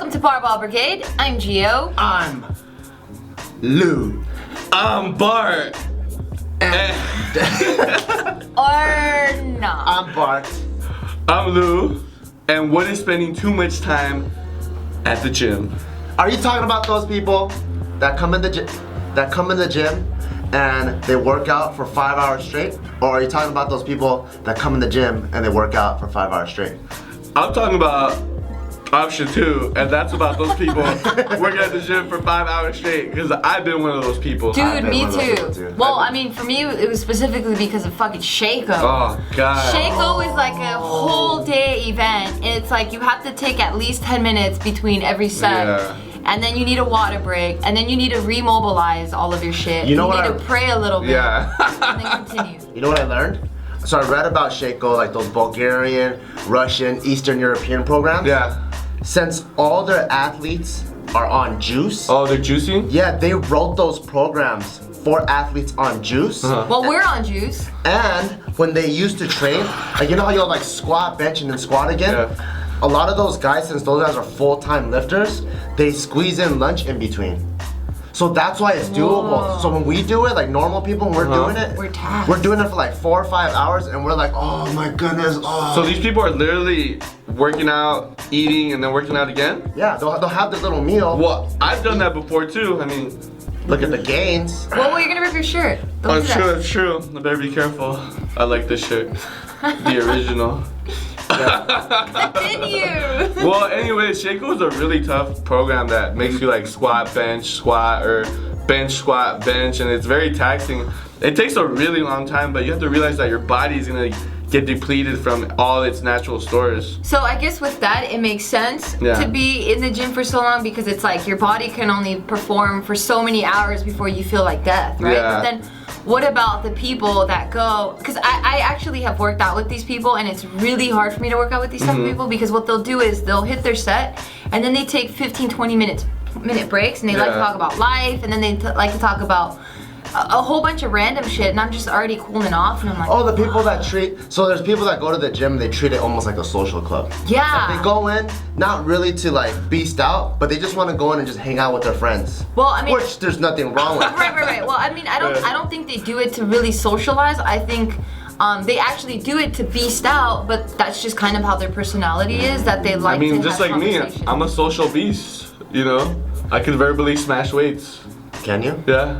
Welcome to Barbell Brigade. I'm Gio. I'm Lou. I'm Bart. Or not. I'm Bart. I'm Lou. And what is spending too much time at the gym? Are you talking about those people that come in the gym and they work out for 5 hours straight? Or are you talking about those people that come in the gym and they work out for 5 hours straight? I'm talking about option 2, and that's about those people working at the gym for 5 hours straight, because I've been one of those people. Dude, me too. Well, I mean, for me, it was specifically because of fucking Shaco. Oh, God. Shaco is like a whole day event, and it's like you have to take at least 10 minutes between every set. Yeah. And then you need a water break, and then you need to remobilize all of your shit. You know need what to pray a little bit. Yeah. And then continue. You know what I learned? So I read about Shaco, like those Bulgarian, Russian, Eastern European programs. Yeah. Since all their athletes are on juice, Oh, they're juicing? yeah, they wrote those programs for athletes on juice. Well, we're on juice. And when they used to train, like you know how you'll like squat, bench, and then squat again? Yeah. A lot of those guys, since those guys are full-time lifters, they squeeze in lunch in between. So that's why it's doable. Whoa. So when we do it, like normal people, when we're doing it, We're taxed. we're doing it for like 4 or 5 hours, and we're like, oh my goodness, oh. So these people are literally working out, eating, and then working out again? Yeah, they'll have this little meal. Well, I've done that before too. I mean, Look at the gains. Well, you're gonna rip your shirt. Don't do that. it's true. I better be careful. I like this shirt. The original. Continue. Well, anyway, Shaco is a really tough program that makes you like squat, bench, squat, or bench, squat, bench, and it's very taxing. It takes a really long time, but you have to realize that your body is gonna get depleted from all its natural stores. So I guess with that, it makes sense Yeah. to be in the gym for so long because it's like your body can only perform for so many hours before you feel like death, right? Yeah. But then what about the people that go, because I actually have worked out with these people and it's really hard for me to work out with these type of people because what they'll do is they'll hit their set and then they take 15-20 minute breaks and they like to Yeah. talk about life and then they like to talk about a whole bunch of random shit and I'm just already cooling off and I'm like, Oh, the people that so there's people that go to the gym, they treat it almost like a social club. yeah. They go in, not really to like beast out, but they just want to go in and just hang out with their friends. Well, I mean, Which there's nothing wrong with. Right. Well, I mean, I don't think they do it to really socialize. I think they actually do it to beast out, but that's just kind of how their personality is. That they like. I mean, to just have like me, conversations. I'm a social beast. You know, I can verbally smash weights. Can you? Yeah.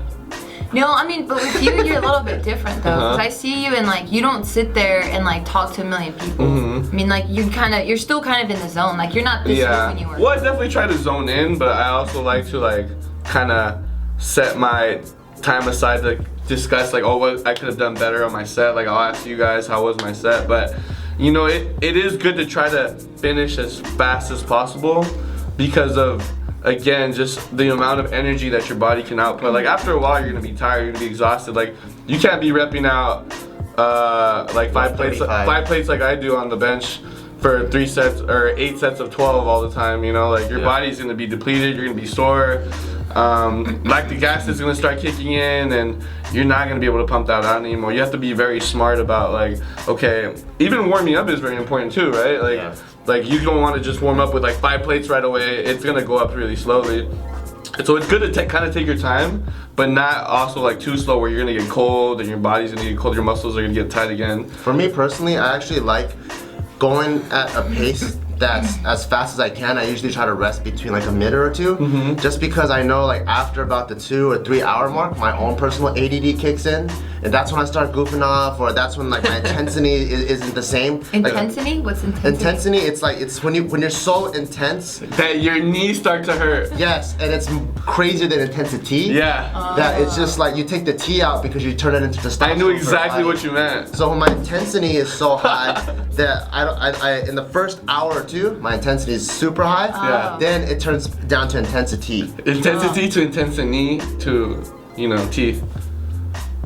No, I mean, but with you, you're a little bit different though. Because Uh-huh. I see you and like you don't sit there and like talk to a million people. Mhm. I mean, like you're still kind of in the zone. Like you're not this Yeah. when you were. Well, I definitely try to zone in, but I also like to like kind of set my time aside to discuss like, oh, what I could have done better on my set. Like I'll ask you guys how was my set, but you know, it is good to try to finish as fast as possible because of, again, just the amount of energy that your body can output. Like after a while, you're gonna be tired, you're gonna be exhausted. Like you can't be repping out like five plates like I do on the bench for 3 sets or 8 sets of 12 all the time. You know, like your body's gonna be depleted, you're gonna be sore. Lactic acid is gonna start kicking in, and you're not gonna be able to pump that out anymore. You have to be very smart about like, okay, even warming up is very important too, right? Like. Yeah. Like you don't want to just warm up with like 5 plates right away. It's gonna go up really slowly. So it's good to kind of take your time, but not also like too slow where you're gonna get cold and your body's gonna get cold, your muscles are gonna get tight again. For me personally, I actually like going at a pace that's as fast as I can. I usually try to rest between like a minute or two, just because I know like after about the 2 or 3 hour mark, my own personal ADD kicks in, and that's when I start goofing off, or that's when like my intensity isn't the same. Intensity? What's intensity? Intensity, it's when you're so intense. That your knees start to hurt. Yes, and it's crazier than intensity. Yeah. That it's just like you take the T out because you turn it into testosterone. I knew exactly what you meant. So when my intensity is so high that I in the first hour or two, my intensity is super high. Yeah. Then it turns down to intensity. Intensity to intensity to, you know, teeth.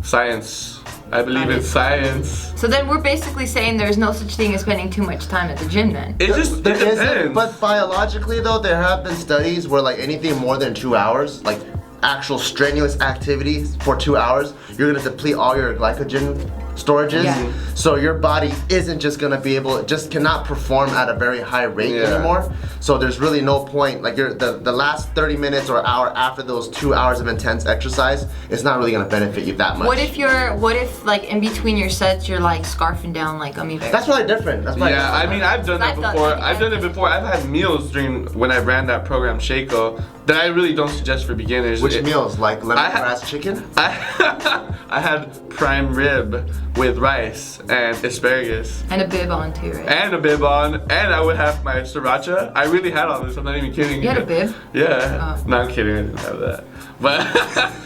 Science. I believe it's science. So then we're basically saying there's no such thing as spending too much time at the gym then. It just There it isn't, depends. but biologically though, there have been studies where like anything more than 2 hours, like actual strenuous activities for 2 hours, you're gonna deplete all your glycogen storages. Yeah. So your body isn't just gonna be able, just cannot perform at a very high rate anymore. So there's really no point. Like the last 30 minutes or hour after those 2 hours of intense exercise, it's not really gonna benefit you that much. What if like in between your sets you're like scarfing down like gummy bears? That's probably different. That's probably Yeah, I different. mean, I've done that before. I've done it before. I've had meals during when I ran that program, Shaco, that I really don't suggest for beginners. Which meals? Like lemongrass chicken? I had prime rib with rice and asparagus. And a bib on too, right? And a bib on, and I would have my sriracha. I really had all this, I'm not even kidding. You had a bib? Yeah. Oh. No, I'm kidding, I didn't have that. But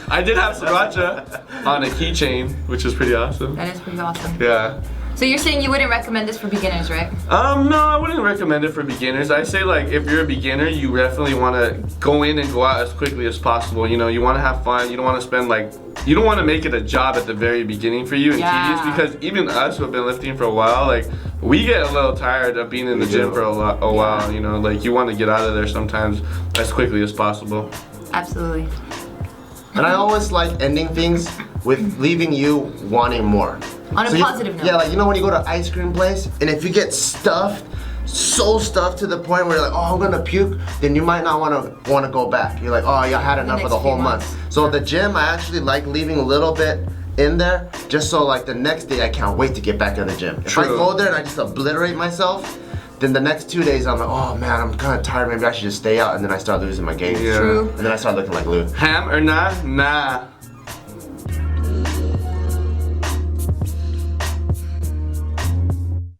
I did have sriracha on a keychain, which is pretty awesome. That is pretty awesome. Yeah. So you're saying you wouldn't recommend this for beginners, right? No, I wouldn't recommend it for beginners. I say like if you're a beginner, you definitely want to go in and go out as quickly as possible. You know, you want to have fun. You don't want to spend like, you don't want to make it a job at the very beginning for you and tedious, because even us who have been lifting for a while, like we get a little tired of being in the gym for a while. You know, like you want to get out of there sometimes as quickly as possible. Absolutely. And I always like ending things with leaving you wanting more. On a positive note. Yeah, like you know when you go to an ice cream place and if you get stuffed, so stuffed to the point where you're like, oh, I'm gonna puke, then you might not wanna go back. You're like, oh, I had enough of the whole month. So the gym, I actually like leaving a little bit in there just so like the next day I can't wait to get back to the gym. If I go there and I just obliterate myself, then the next 2 days I'm like, oh man, I'm kind of tired, maybe I should just stay out, and then I start losing my gains. Yeah. True. And then I start looking like Lou. Ham or nah? Nah.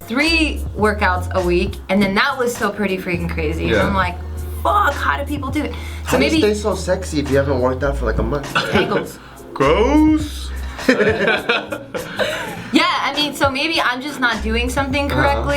Three workouts a week, and then that was so pretty freaking crazy. Yeah. And I'm like, fuck, how do people do it? So How maybe do you stay so sexy if you haven't worked out for like a month? angles. Gross. Yeah, I mean, so maybe I'm just not doing something correctly.